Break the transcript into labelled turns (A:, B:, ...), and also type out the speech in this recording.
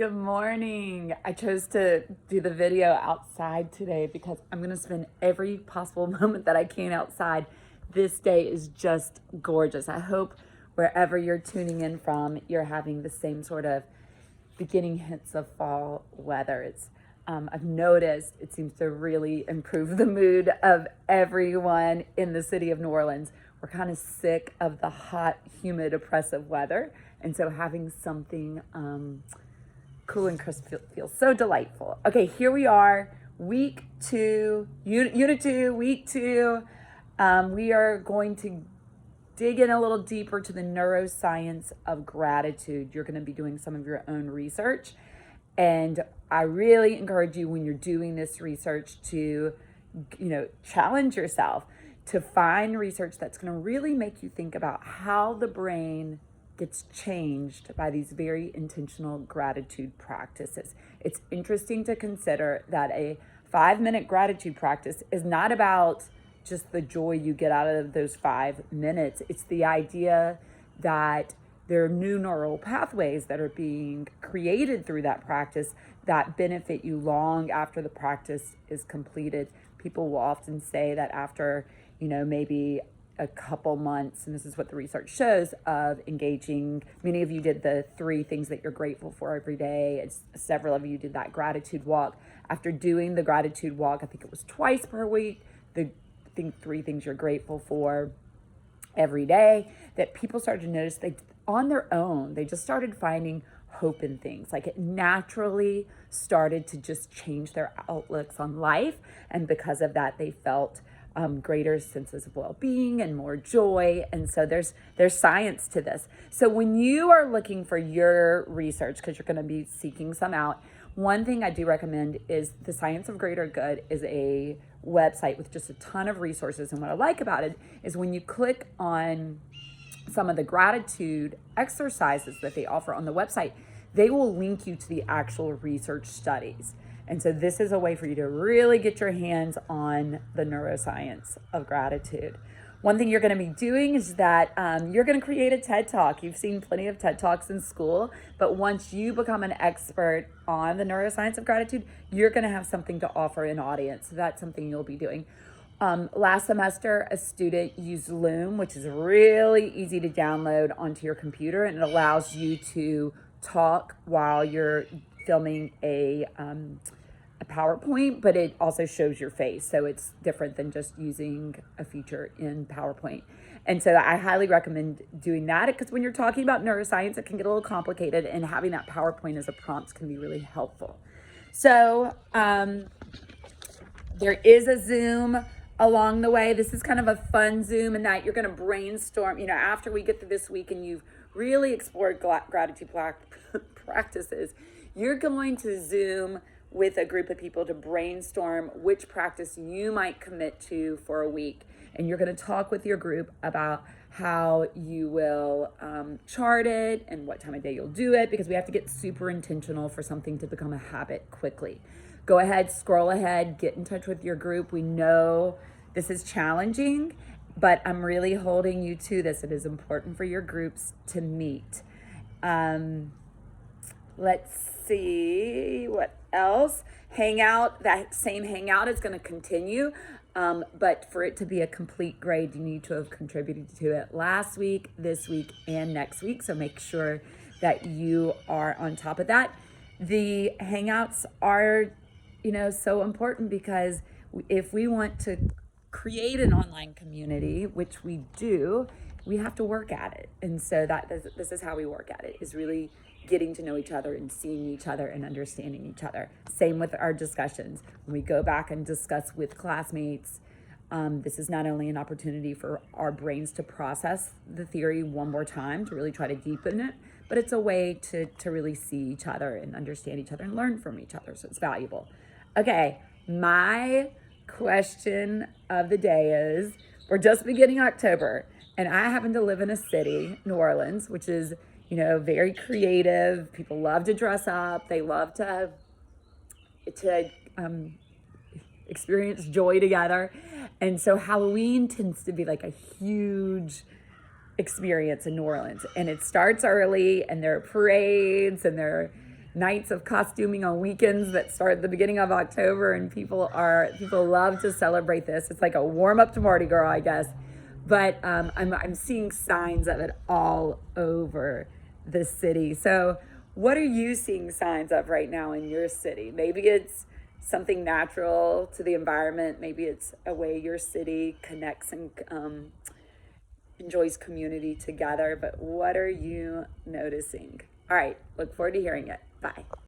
A: Good morning. I chose to do the video outside today because I'm going to spend every possible moment that I can outside. This day is just gorgeous. I hope wherever you're tuning in from, you're having the same sort of beginning hints of fall weather. I've noticed it seems to really improve the mood of everyone in the city of New Orleans. We're kind of sick of the hot, humid, oppressive weather. And so having something cool and crisp feels so delightful. Okay, here we are, week two, unit two, week two. We are going to dig in a little deeper to the neuroscience of gratitude. You're going to be doing some of your own research. And I really encourage you when you're doing this research to, challenge yourself to find research that's going to really make you think about how the brain gets changed by these very intentional gratitude practices. It's interesting to consider that a 5-minute gratitude practice is not about just the joy you get out of those 5 minutes. It's the idea that there are new neural pathways that are being created through that practice that benefit you long after the practice is completed. People will often say that after, maybe a couple months, and this is what the research shows, of engaging. Many of you did the 3 things that you're grateful for every day. Several of you did that gratitude walk. After doing the gratitude walk, I think it was twice per week, I think 3 things you're grateful for every day, that people started to notice on their own, they just started finding hope in things. Like it naturally started to just change their outlooks on life. And because of that, they felt greater senses of well-being and more joy. And so there's science to this. So when you are looking for your research, because you're going to be seeking some out, one thing I do recommend is the Science of Greater Good is a website with just a ton of resources. And what I like about it is when you click on some of the gratitude exercises that they offer on the website, they will link you to the actual research studies. And so this is a way for you to really get your hands on the neuroscience of gratitude. One thing you're going to be doing is that you're going to create a TED Talk. You've seen plenty of TED Talks in school, but once you become an expert on the neuroscience of gratitude, you're going to have something to offer an audience. So that's something you'll be doing. Last semester, a student used Loom, which is really easy to download onto your computer, and it allows you to talk while you're filming a PowerPoint, but it also shows your face. So it's different than just using a feature in PowerPoint. And so I highly recommend doing that because when you're talking about neuroscience, it can get a little complicated, and having that PowerPoint as a prompt can be really helpful. So there is a Zoom along the way. This is kind of a fun Zoom in that you're going to brainstorm, after we get through this week and you've really explored gratitude practices, you're going to Zoom with a group of people to brainstorm which practice you might commit to for a week. And you're going to talk with your group about how you will chart it and what time of day you'll do it, because we have to get super intentional for something to become a habit quickly. Go ahead, scroll ahead, get in touch with your group. We know this is challenging, but I'm really holding you to this. It is important for your groups to meet. Let's see what else. Hangout, that same Hangout is going to continue, but for it to be a complete grade, you need to have contributed to it last week, this week, and next week. So make sure that you are on top of that. The Hangouts are, so important because if we want to create an online community, which we do, we have to work at it. And so this is how we work at it, is really getting to know each other and seeing each other and understanding each other. Same with our discussions. When we go back and discuss with classmates, this is not only an opportunity for our brains to process the theory one more time, to really try to deepen it, but it's a way to really see each other and understand each other and learn from each other. So it's valuable. Okay, my question of the day is, we're just beginning October, and I happen to live in a city, New Orleans, which is, very creative. People love to dress up. They love to experience joy together. And so Halloween tends to be like a huge experience in New Orleans. And it starts early, and there are parades, and there are nights of costuming on weekends that start at the beginning of October, and people love to celebrate this. It's like a warm up to Mardi Gras, I guess. But I'm seeing signs of it all over the city. So what are you seeing signs of right now in your city? Maybe it's something natural to the environment. Maybe it's a way your city connects and enjoys community together. But what are you noticing? All right, look forward to hearing it. Bye.